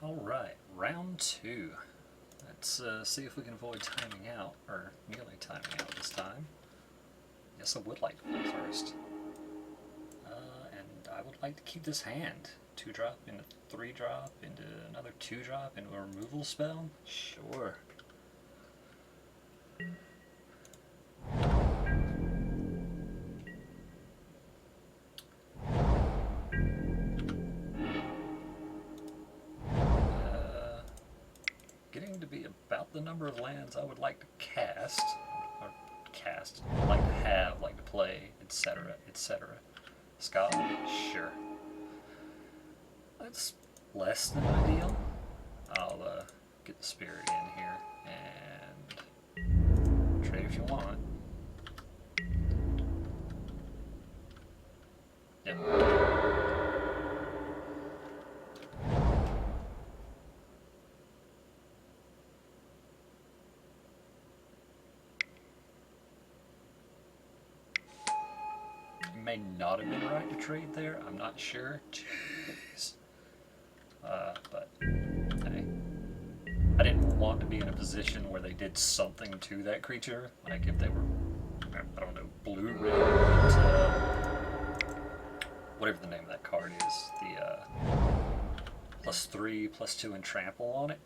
Alright, round two. Let's see if we can avoid timing out, or nearly timing out this time. Yes, I would like to play first. And I would like to keep this hand. 2-drop into 3-drop, into another 2-drop, into a removal spell? Sure. Getting to be about the number of lands I would like to cast, like to have, like to play, etc., etc. Scotland, sure. That's less than ideal. I'll get the spirit in here and trade if you want. Yep. May not have been right to trade there. I'm not sure. Jeez. But hey, I didn't want to be in a position where they did something to that creature. Like if they were, I don't know, blue-red, whatever the name of that card is, the +3, +2, and trample on it.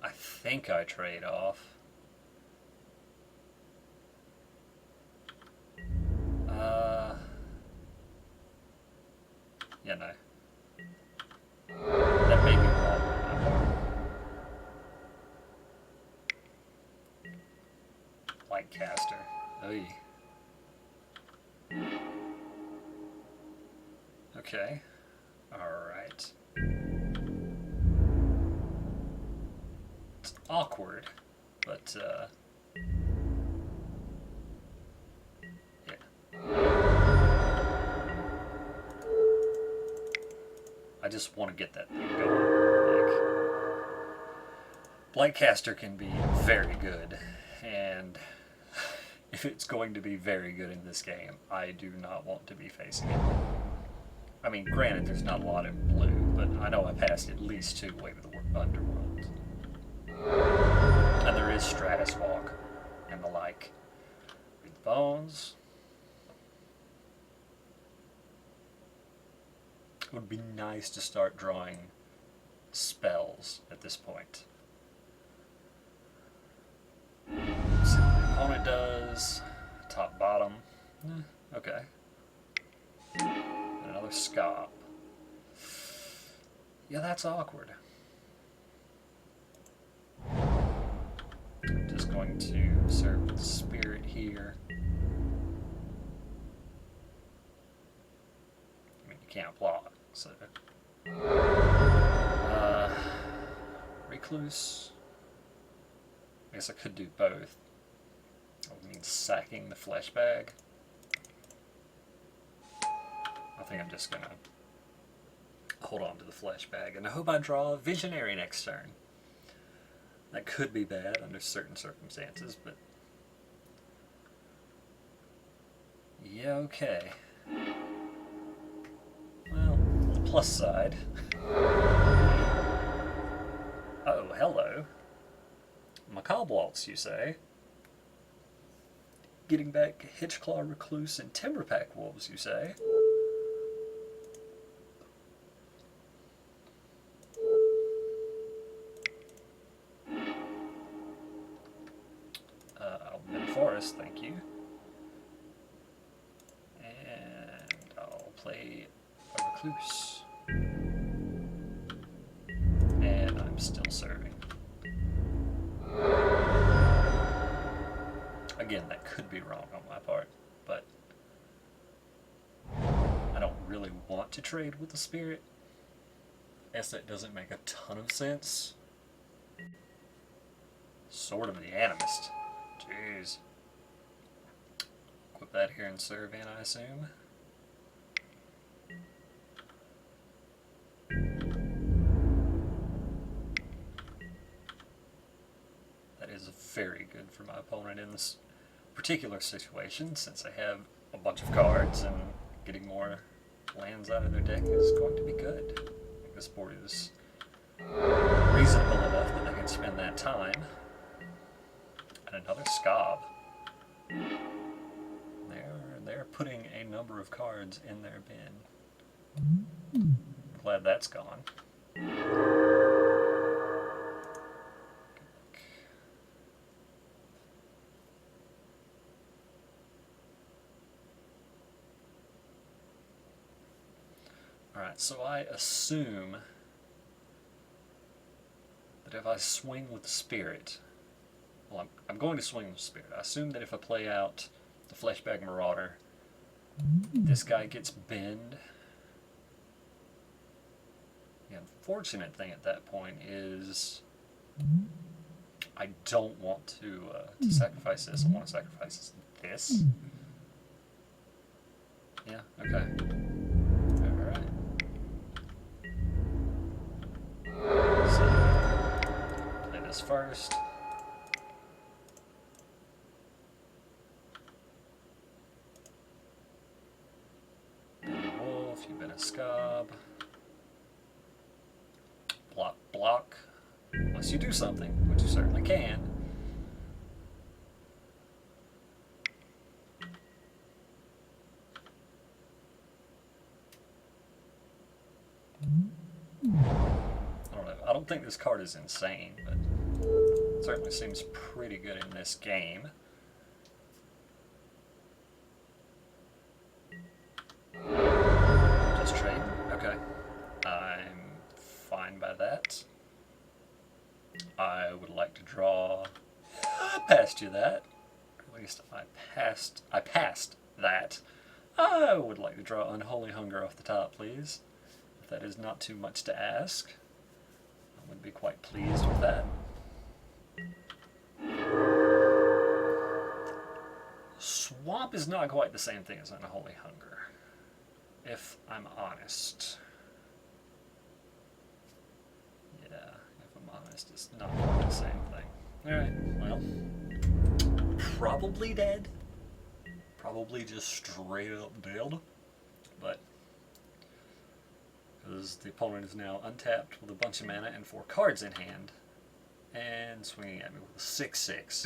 I think I trade off. Yeah, no. That may be wrong on my part. Lightcaster. Oy. Okay. Alright. It's awkward, but yeah. I just want to get that thing going. Like, Lightcaster can be very good, and if it's going to be very good in this game, I do not want to be facing it. I mean, granted, there's not a lot in blue, but I know I passed at least 2 Wave of the Underworld. And there is Stratus Walk and the like. Read the Bones. It would be nice to start drawing spells at this point. See what the opponent does. Top, bottom. Okay. And another Scop. Yeah, that's awkward. I'm just going to serve the spirit here. I mean, you can't block, so... Recluse. I guess I could do both. That would mean sacking the flesh bag. I think I'm just gonna hold on to the flesh bag, and I hope I draw a Visionary next turn. That could be bad under certain circumstances, but yeah, okay. Well, on the plus side. Oh, hello. Macabre Waltz, you say? Getting back Hitchclaw Recluse and Timberpack Wolves, you say? I'll Forest, thank you. And I'll play a Recluse. And I'm still serving. Again, that could be wrong on my part, but I don't really want to trade with the spirit. Guess that doesn't make a ton of sense. Sword of the Animist. Jeez. Equip that here and serve in, I assume. That is very good for my opponent in this particular situation, since they have a bunch of cards and getting more lands out of their deck is going to be good. I think this board is reasonable enough that they can spend that time. And another Scob. They're putting a number of cards in their bin. Glad that's gone. Alright, so I assume that if I swing with the Spirit, well, I'm going to swing with the Spirit. I assume that if I play out the Fleshbag Marauder, this guy gets binned. The unfortunate thing at that point is I don't want to sacrifice this. I want to sacrifice this. Yeah, okay. Alright. So, play this first. You've been a Scob. Block, block. Unless you do something, which you certainly can. I don't know. I don't think this card is insane, but it certainly seems pretty good in this game. By that. I would like to draw. I passed you that. At least I passed that. I would like to draw Unholy Hunger off the top, please. If that is not too much to ask, I would be quite pleased with that. Swamp is not quite the same thing as Unholy Hunger, if I'm honest. It's not quite the same thing. Alright, well, probably dead. Probably just straight up dead. But, because the opponent is now untapped with a bunch of mana and 4 cards in hand, and swinging at me with a 6/6.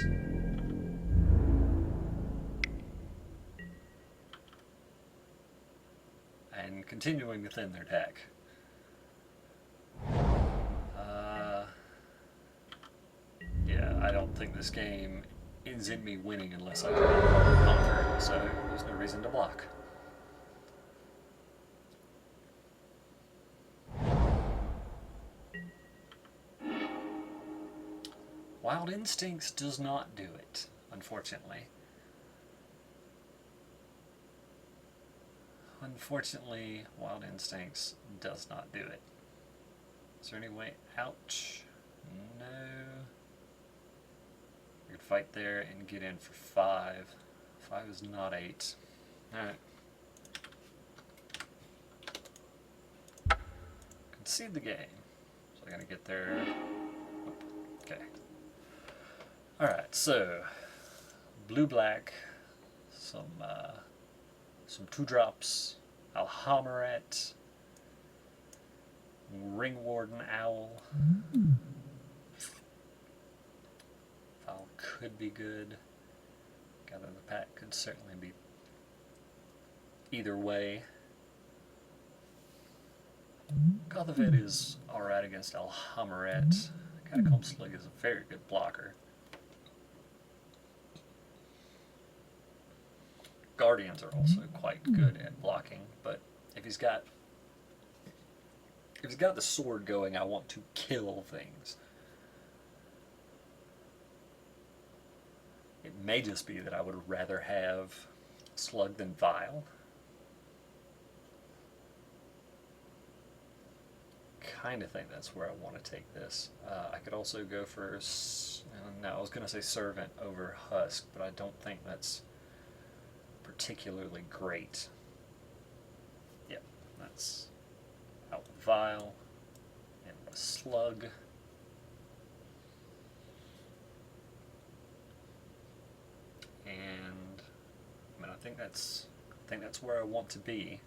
And continuing to thin their deck. Yeah, I don't think this game ends in me winning unless I draw a card and conquer, so there's no reason to block. Wild Instincts does not do it, unfortunately. Unfortunately, Wild Instincts does not do it. Is there any way out? No. We could fight there and get in for 5. 5 is not 8. Alright. Concede the game. So I gotta get there. Okay. Alright, so blue-black, some 2-drops, Alhammaret, Ringwarden Owl. Foul could be good. Gather the Pack could certainly be either way. Gothavet is alright against Alhammaret. Catacomb Slug is a very good blocker. Guardians are also quite good at blocking, but if he's got the sword going, I want to kill things. It may just be that I would rather have Slug than Vial. Kind of think that's where I want to take this. I could also go for, no, I was going to say Servant over Husk, but I don't think that's particularly great. Yep, that's out with Vial and with Slug. And I think that's where I want to be.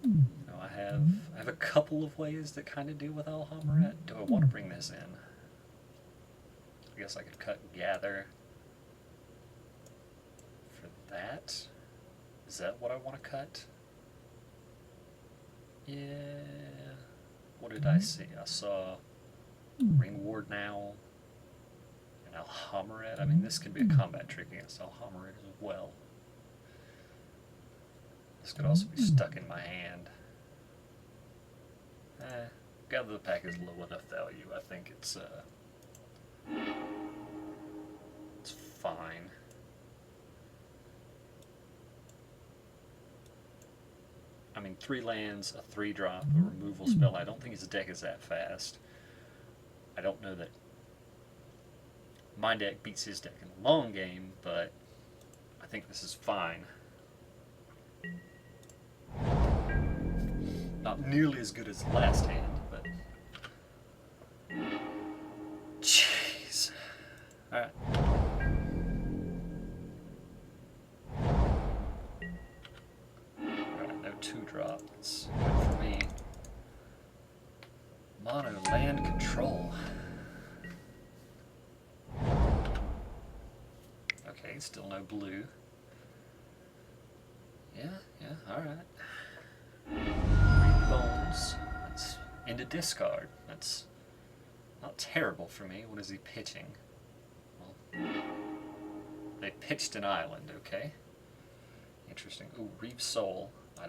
Now I have a couple of ways that kind of deal with Alhamret. Do I want to bring this in? I guess I could cut and gather for that. Is that what I want to cut? Yeah. What did I see? I saw Ringward now and Alhamret. I mean, this could be a combat trick against Alhamret as well. This could also be stuck in my hand. Gather the Pack is low enough value. I think it's fine. I mean, 3 lands, a 3-drop, a removal spell. I don't think his deck is that fast. I don't know that my deck beats his deck in the long game, but I think this is fine. Not nearly as good as the last hand, but... Jeez. Alright. Alright, no 2-drop. That's good for me. Mono land control. Okay, still no blue. Yeah, alright. Bones. That's into discard. That's not terrible for me. What is he pitching? Well, they pitched an island, okay. Interesting. Ooh, Reeve Soul. I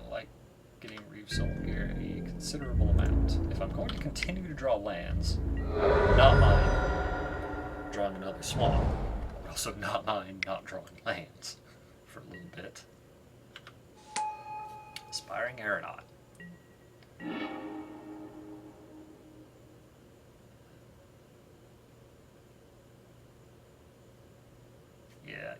like getting Reeve Soul here a considerable amount. If I'm going to continue to draw lands, not mind drawing another swamp. I would also not mind not drawing lands for a little bit. Aspiring Aeronaut. Yeah.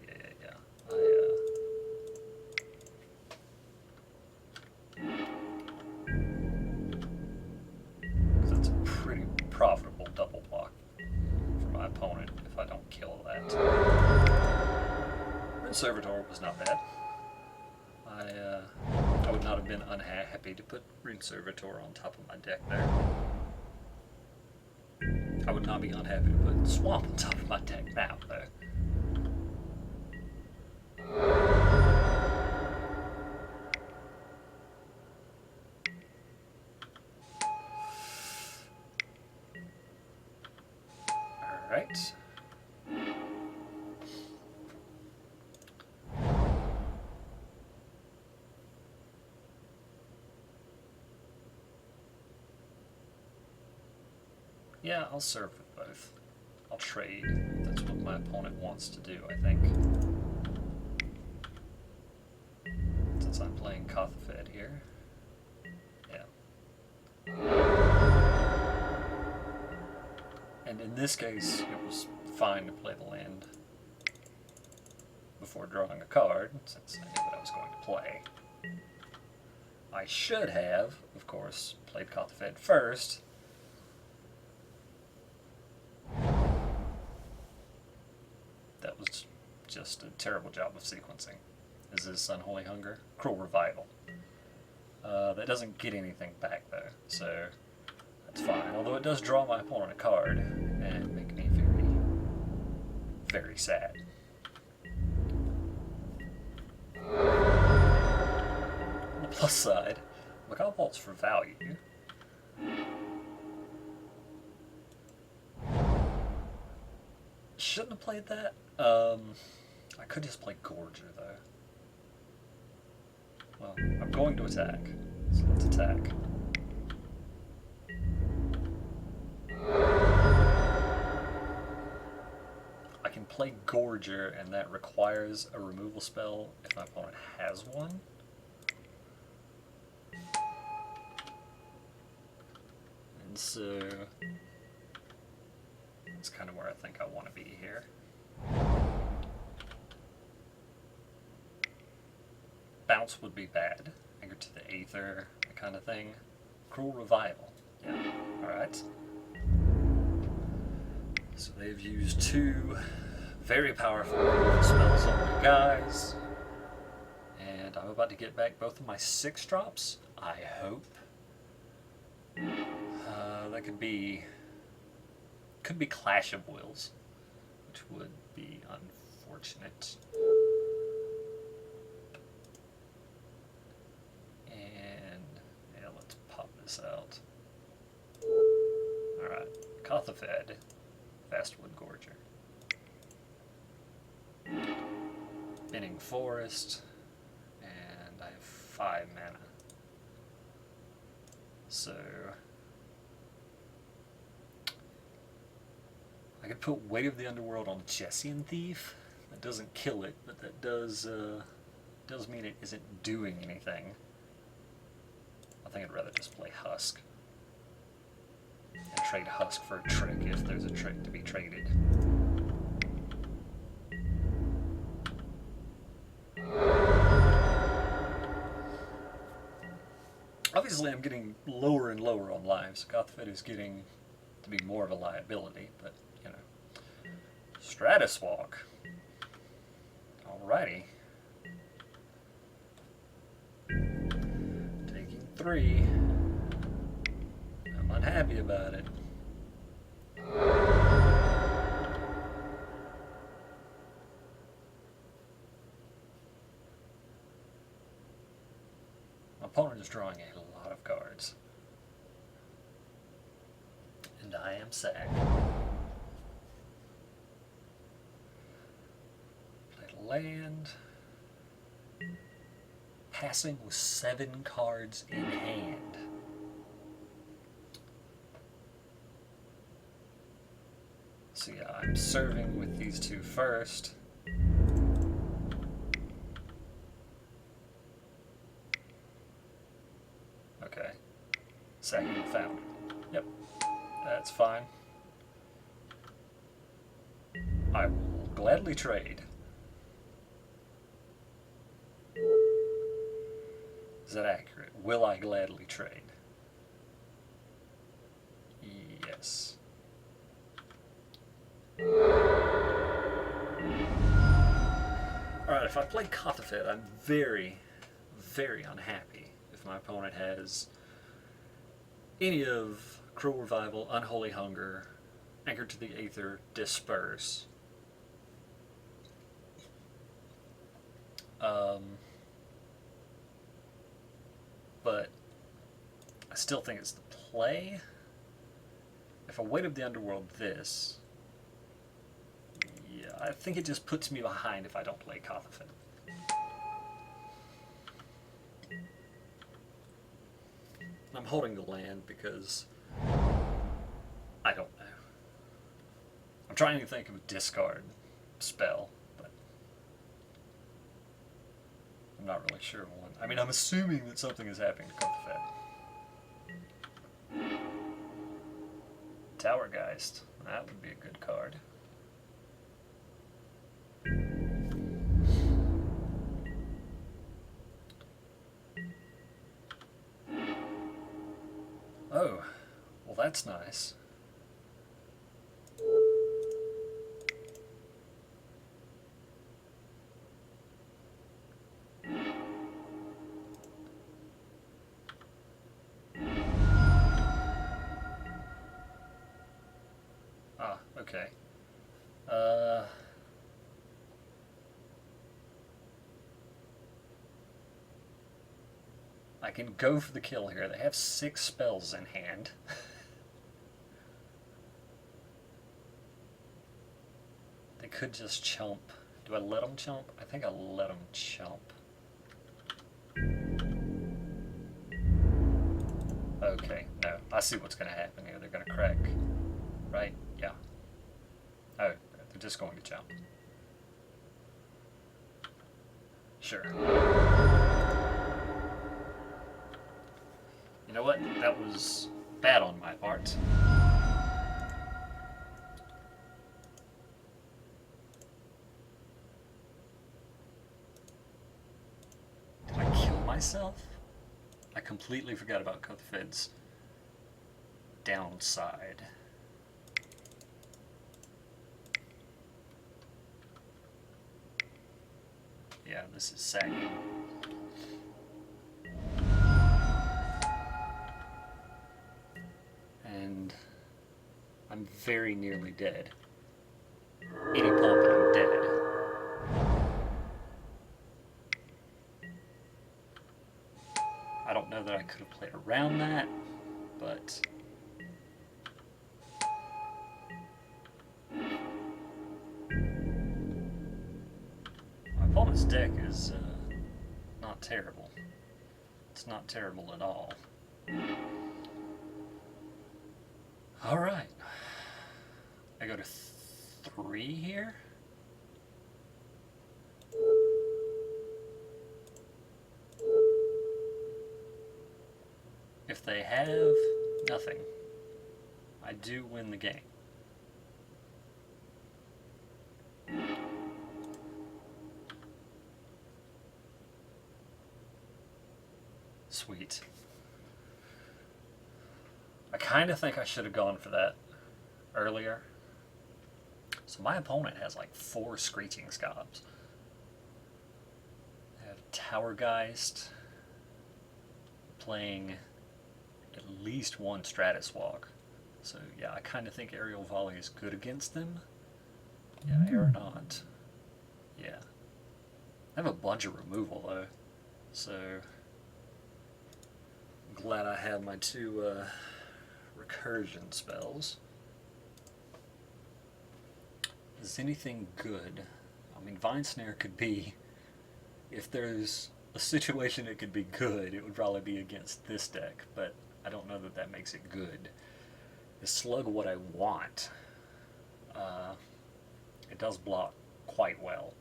That's a pretty profitable double block for my opponent if I don't kill that. Red Servitor was not bad. I would not have been unhappy to put Ring Servitor on top of my deck there. I would not be unhappy to put Swamp on top of my deck now, though. Alright. Yeah, I'll serve with both. I'll trade. That's what my opponent wants to do, I think. Since I'm playing Kothafed here. Yeah. And in this case, it was fine to play the land before drawing a card, since I knew what I was going to play. I should have, of course, played Kothafed first. That was just a terrible job of sequencing. Is this Unholy Hunger? Cruel Revival. That doesn't get anything back though, so that's fine. Although it does draw my opponent a card and make me very, very sad. On the plus side, Macabre Vault's for value. Shouldn't have played that. I could just play Gorger though. Well, I'm going to attack, so let's attack. I can play Gorger, and that requires a removal spell if my opponent has one. And so that's kind of where I think I want to be here. Bounce would be bad. Anger to the Aether, that kind of thing. Cruel Revival. Yeah, alright. So they've used 2 very powerful removal spells on my guys. And I'm about to get back both of my 6 drops, I hope. That could be Clash of Wills, which would be unfortunate. And yeah, let's pop this out. Alright, Kothafed, Fastwood Gorger. Binning Forest, and I have 5 mana. So I could put Weight of the Underworld on Jessian Thief. That doesn't kill it, but that does mean it isn't doing anything. I think I'd rather just play Husk. And trade Husk for a trick if there's a trick to be traded. Obviously I'm getting lower and lower on lives. Gothfed is getting to be more of a liability, but you know. Stratus Walk. Alrighty. Taking 3. I'm unhappy about it. My opponent is drawing a lot of cards. And I am sad. Played land. Passing with 7 cards in hand. So yeah, I'm serving with these 2 first. Okay. Second found. Yep. That's fine. I will gladly trade. Is that accurate? Will I gladly trade? Yes. Alright, if I play Kothafed, I'm very, very unhappy if my opponent has any of Cruel Revival, Unholy Hunger, Anchored to the Aether, Disperse. But I still think it's the play. If I Weight of the Underworld this, yeah, I think it just puts me behind if I don't play Kothafed. I'm holding the land because I don't know. I'm trying to think of a discard spell, but I'm not really sure of one. I mean, I'm assuming that something is happening to Kothafed. Towergeist. That would be a good card. Oh, well that's nice. Ah, okay. I can go for the kill here. They have 6 spells in hand. They could just chump. Do I let them chump? I think I let them chump. Okay, no. I see what's going to happen here. They're going to crack. Right? Yeah. Oh, they're just going to jump. Sure. You know what? That was bad on my part. Did I kill myself? I completely forgot about Kothafed's downside. Yeah, this is sagging. And I'm very nearly dead. Any pump and I'm dead. I don't know that I could have played around that, but my opponent's deck is not terrible. It's not terrible at all. Alright. I go to 3 here. If they have nothing, I do win the game. Sweet. I kind of think I should have gone for that earlier. So my opponent has like 4 Screeching Scobs. I have Towergeist playing at least 1 Stratus Walk. So yeah, I kind of think Aerial Volley is good against them. Yeah, Aeronaut. Yeah. I have a bunch of removal though. So I'm glad I have my 2 recursion spells. Is anything good? I mean, Vine Snare could be, if there's a situation it could be good, it would probably be against this deck, but I don't know that that makes it good. Is Slug what I want? It does block quite well.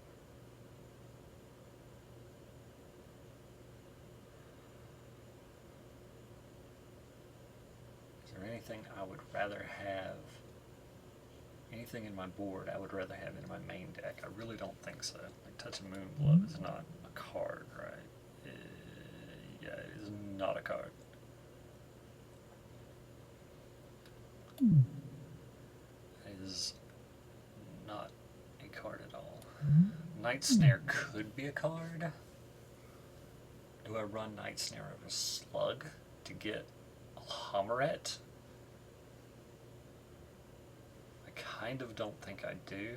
Is there anything I would rather have? Anything in my board I would rather have in my main deck? I really don't think so. Like Touch of Moonglove is not a card, right? Yeah, it is not a card. It is not a card at all. Night Snare could be a card. Do I run Night Snare over Slug to get a Hummeret? I kind of don't think I do.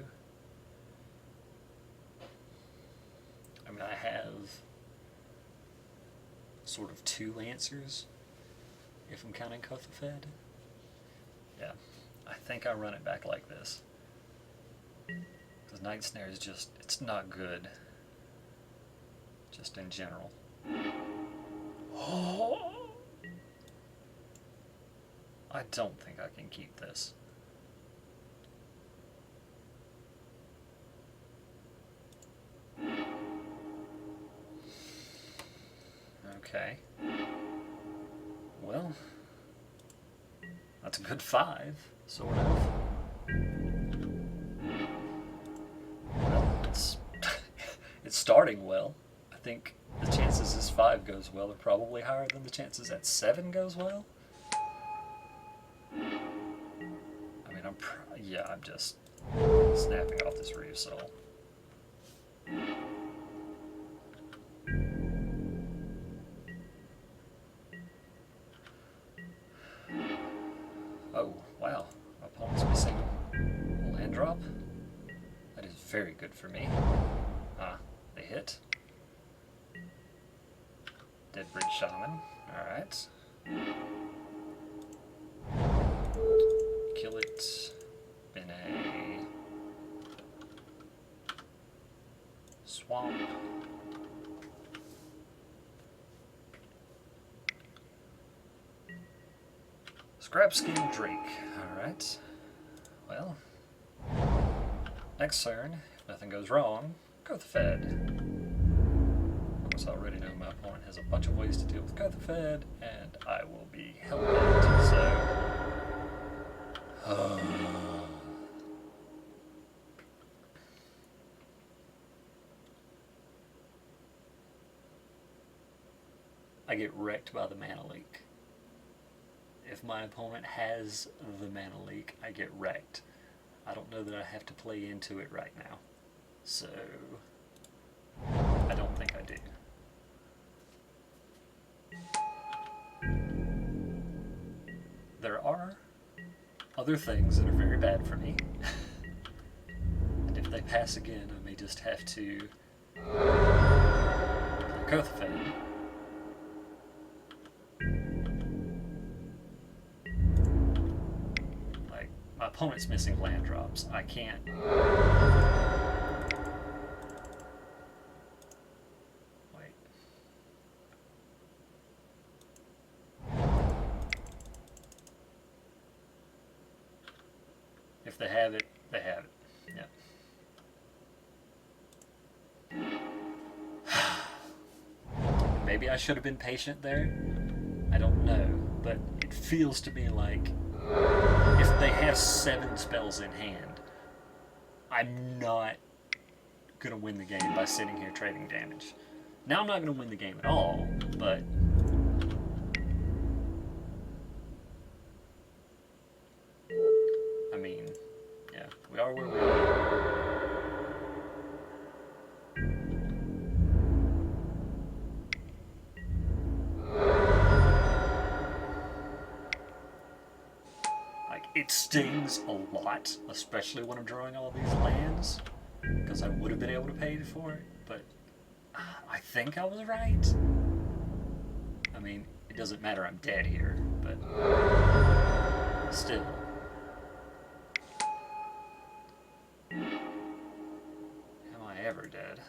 I mean, I have sort of 2 answers if I'm counting Kothafed. Yeah, I think I run it back like this. Because Night Snare is just, it's not good. Just in general. Oh! I don't think I can keep this. Okay. Well, that's a good 5, sort of. Well, it's it's starting well. I think the chances this 5 goes well are probably higher than the chances that 7 goes well. I mean, I'm just snapping off this Reeve Soul. Oh, wow. My opponent's missing a land drop. That is very good for me. Ah, they hit. Dead Bridge Shaman. Alright. Kill it. In a swamp. Scrap Skin Drake. Alright. Well. Next turn, if nothing goes wrong, Kothafed. Of course, I already know my opponent has a bunch of ways to deal with Kothafed, and I will be hell-bent, so... I get wrecked by the mana leak. If my opponent has the mana leak, I get wrecked. I don't know that I have to play into it right now. So, I don't think I do. There are other things that are very bad for me. And if they pass again, I may just have to Kothafan. Like, my opponent's missing land drops. I can't. Wait. If they have it, they have it. Yeah. Maybe I should have been patient there. I don't know, but it feels to me like if they have 7 spells in hand, I'm not gonna win the game by sitting here trading damage. Now I'm not gonna win the game at all, but I mean, yeah, we are where we are. It stings a lot, especially when I'm drawing all these lands, because I would have been able to pay for it, but I think I was right. I mean, it doesn't matter, I'm dead here, but still. Am I ever dead?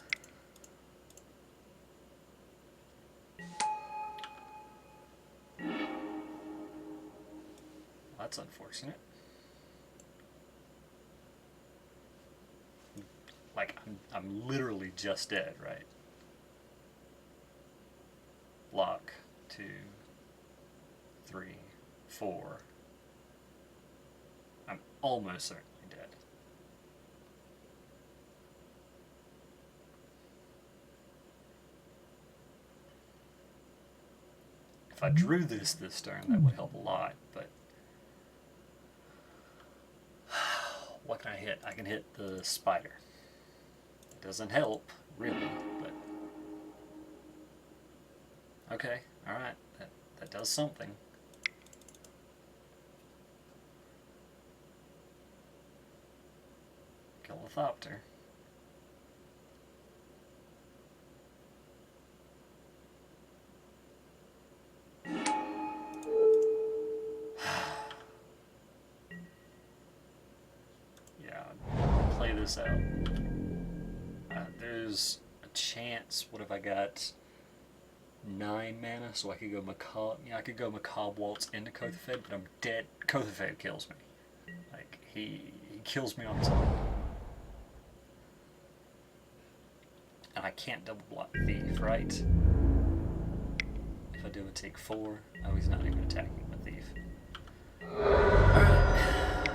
That's unfortunate. Like, I'm literally just dead, right? Lock, 2, 3, 4. I'm almost certainly dead. If I drew this turn, that would help a lot, but what can I hit? I can hit the spider. It doesn't help, really, but okay, alright, that does something. Kill the Thopter. Yeah, play this out. There's a chance. What if I got 9 mana, so I could go Macabre. Yeah, I could go Macabre Waltz into Kothafed, but I'm dead. Kothafed kills me. Like, he kills me on his own. And I can't double block Thief, right? If I do a take 4, oh, he's not even attacking with Thief. Alright.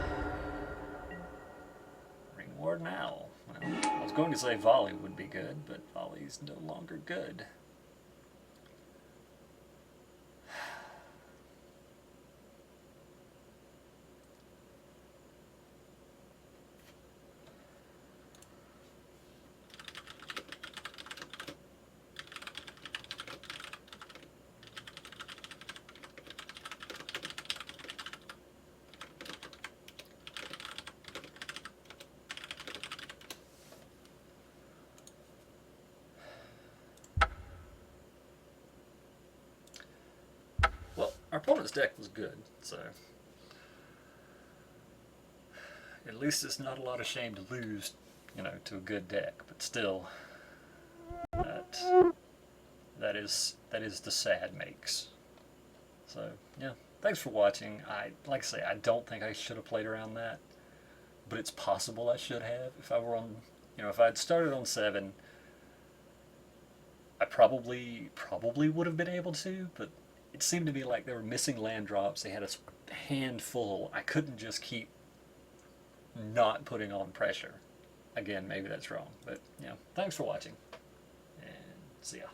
Ring Warden Owl. Well, I was going to say Volley would be good, but Volley's no longer good. Well, our opponent's deck was good, so at least it's not a lot of shame to lose, you know, to a good deck. But still, that is the sad makes. So yeah, thanks for watching. Like I say, I don't think I should have played around that, but it's possible I should have. If I were on, you know, if I had started on 7, I probably would have been able to, but it seemed to me like they were missing land drops. They had a handful. I couldn't just keep not putting on pressure. Again, maybe that's wrong, but yeah, thanks for watching, and see ya.